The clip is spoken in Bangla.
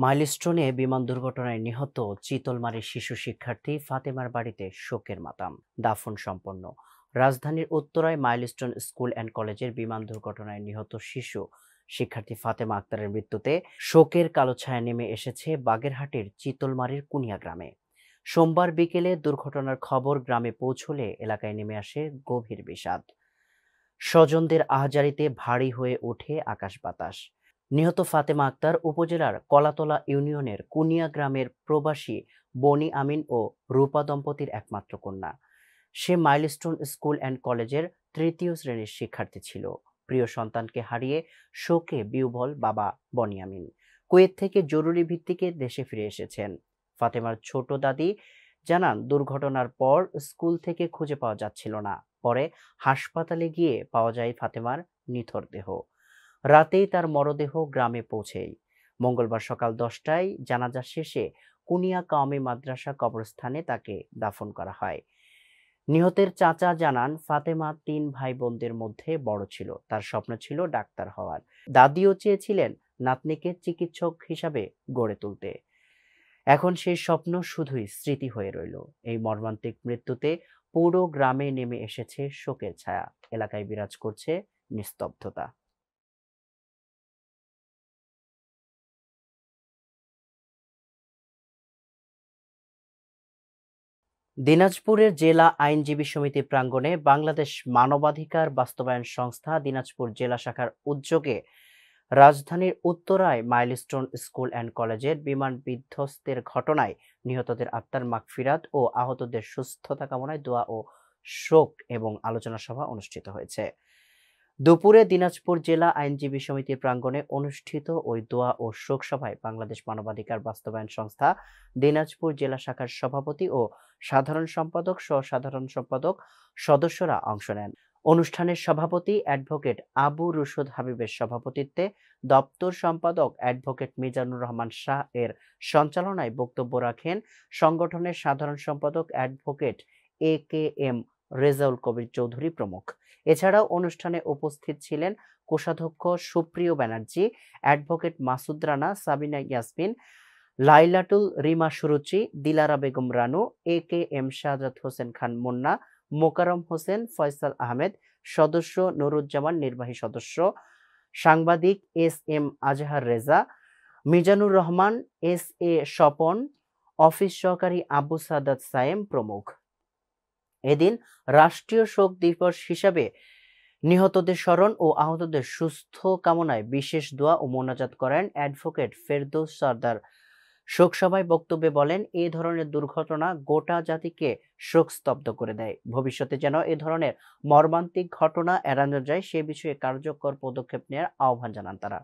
মাইলস্টোনে বিমান দুর্ঘটনায় নিহত চিতলমারীর শিশু শিক্ষার্থী ফাতেমার বাড়িতে শোকের মাতাম। দাফন সম্পন্ন। রাজধানীর উত্তরায় মাইলস্টোন স্কুল অ্যান্ড কলেজের বিমান দুর্ঘটনায় নিহত শিশু শিক্ষার্থী ফাতেমা আক্তারের মৃত্যুতে শোকের কালো ছায়া নেমে এসেছে বাগেরহাটের চিতলমারীর কুনিয়া গ্রামে। সোমবার বিকেলে দুর্ঘটনার খবর গ্রামে পৌঁছলে এলাকায় নেমে আসে গভীর বিষাদ। স্বজনদের আহাজারিতে ভারী হয়ে ওঠে আকাশ বাতাস। নিহত ফাতেমা আক্তার উপজেলার কলাতলা ইউনিয়নের কুনিয়া গ্রামের প্রবাসী বনি আমিন ও রূপা দম্পতির একমাত্র কন্যা। সে মাইলস্টোন স্কুল অ্যান্ড কলেজের তৃতীয় শ্রেণীর শিক্ষার্থী ছিল। প্রিয় সন্তানকে হারিয়ে শোকে বিহ্বল বাবা বনি আমিন কুয়েত থেকে জরুরি ভিত্তিতে দেশে ফিরে এসেছেন। ফাতেমার ছোট দাদি জানান, দুর্ঘটনার পর স্কুল থেকে খুঁজে পাওয়া যাচ্ছিল না। পরে হাসপাতালে গিয়ে পাওয়া যায় ফাতেমার নিথর দেহ। রাতেই তার মরদেহ গ্রামে পৌঁছেই। মঙ্গলবার সকাল 10টায় জানাজা শেষে কুনিয়া কওমি মাদ্রাসা কবরস্থানে তাকে দাফন করা হয়। নিহতের চাচা জানান, ফাতেমা 3 ভাই বোনদের মধ্যে বড় ছিল। তার স্বপ্ন ছিল ডাক্তার হওয়ার। দাদিও চেয়েছিলেন নাতনিকে চিকিৎসক হিসাবে গড়ে তুলতে। এখন সেই স্বপ্ন শুধুই স্মৃতি হয়ে রইল। এই মর্মান্তিক মৃত্যুতে পুরো গ্রামে নেমে এসেছে শোকের ছায়া। এলাকায় বিরাজ করছে নিস্তব্ধতা। দিনাজপুরের জেলা আইনজীবী সমিতি প্রাঙ্গণে বাংলাদেশ মানবাধিকার বাস্তবায়ন সংস্থা দিনাজপুর জেলা শাখার উদ্যোগে রাজধানীর উত্তরায় মাইলস্টোন স্কুল অ্যান্ড কলেজের বিমান বিধ্বস্তের ঘটনায় নিহতদের আত্মার মাগফিরাত ও আহতদের সুস্থতা কামনায় দোয়া ও শোক এবং আলোচনা সভা অনুষ্ঠিত হয়েছে। দুপুরে দিনাজপুর জেলা আইনজীবী সমিতির প্রাঙ্গণে অনুষ্ঠিত ওই দোয়া ও শোক সভায় বাংলাদেশ মানবাধিকার বাস্তবায়ন সংস্থা দিনাজপুর জেলা শাখার সভাপতি ও সাধারণ সম্পাদক সহ সাধারণ সম্পাদক সদস্যরা অংশ নেন। অনুষ্ঠানের সভাপতি অ্যাডভোকেট আবু রুশদ হাবিবের সভাপতিত্বে দপ্তর সম্পাদক অ্যাডভোকেট মিজানুর রহমান শাহ এর সঞ্চালনায় বক্তব্য রাখেন সংগঠনের সাধারণ সম্পাদক অ্যাডভোকেট AKM রেজাউল কবির চৌধুরী প্রমুখ। এছাড়াও অনুষ্ঠানে উপস্থিত ছিলেন কোষাধ্যক্ষ সুপ্রিয় ব্যানার্জি, অ্যাডভোকেট মাসুদ রানা, সাবিনা ইয়াসমিন, লাইলাটুল রিমা সুরুচি, দিলারা বেগম রানু, AKM শাহজাদ হোসেন খান মুন্না, মোকাররম হোসেন, ফয়সাল আহমেদ, সদস্য নুরুজ্জামান, নির্বাহী সদস্য সাংবাদিক SM আজহার রেজা, মিজানুর রহমান, SA স্বপন, অফিস সহকারী আবু সাদাত সায়েম প্রমুখ। এদিন রাষ্ট্রীয় শোক দিবস হিসাবে নিহতদের স্মরণ ও আহতদের সুস্থ কামনায় বিশেষ দোয়া ও মোনাজাত করেন অ্যাডভোকেট ফেরদৌস সরদার। শোকসভায় বক্তব্যে বলেন, এ ধরনের দুর্ঘটনা গোটা জাতিকে শোকস্তব্ধ করে দেয়। ভবিষ্যতে যেন এ ধরনের মর্মান্তিক ঘটনা এড়ানো যায় সে বিষয়ে কার্যকর পদক্ষেপ নেওয়ার আহ্বান জানান তারা।